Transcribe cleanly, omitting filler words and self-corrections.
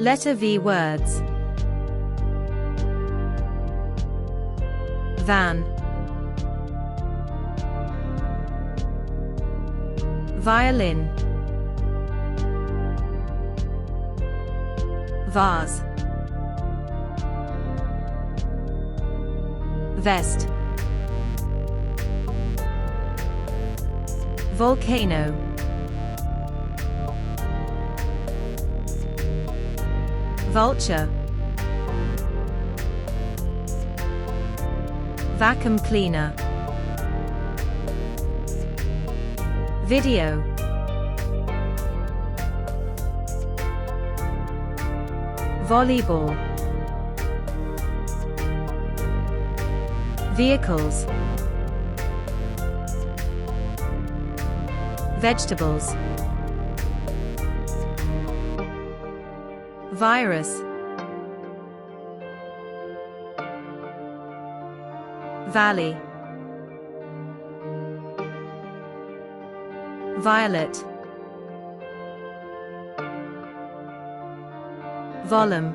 Letter V words. Van, violin, vase, vest, volcano, vulture, vacuum cleaner, video, volleyball, vehicles, vegetables, virus, valley, violet, volume,